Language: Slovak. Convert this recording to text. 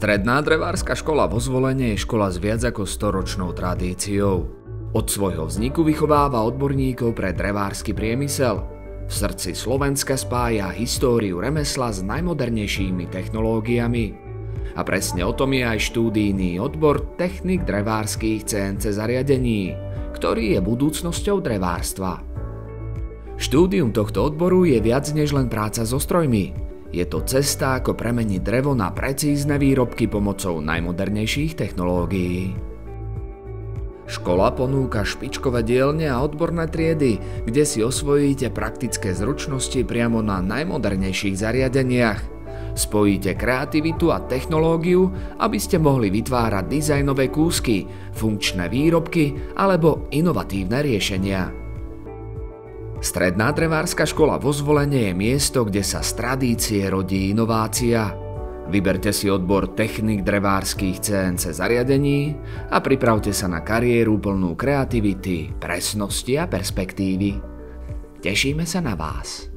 Stredná drevárska škola vo Zvolene je škola s viac ako 100-ročnou tradíciou. Od svojho vzniku vychováva odborníkov pre drevársky priemysel. V srdci Slovenska spája históriu remesla s najmodernejšími technológiami. A presne o tom je aj štúdijný odbor technik drevárskych CNC zariadení, ktorý je budúcnosťou drevárstva. Štúdium tohto odboru je viac než len práca so strojmi. Je to cesta, ako premeniť drevo na precízne výrobky pomocou najmodernejších technológií. Škola ponúka špičkové dielne a odborné triedy, kde si osvojíte praktické zručnosti priamo na najmodernejších zariadeniach. Spojíte kreativitu a technológiu, aby ste mohli vytvárať dizajnové kúsky, funkčné výrobky alebo inovatívne riešenia. Stredná drevárska škola vo Zvolene je miesto, kde sa z tradície rodí inovácia. Vyberte si odbor technik drevárskych CNC zariadení a pripravte sa na kariéru plnú kreativity, presnosti a perspektívy. Tešíme sa na vás.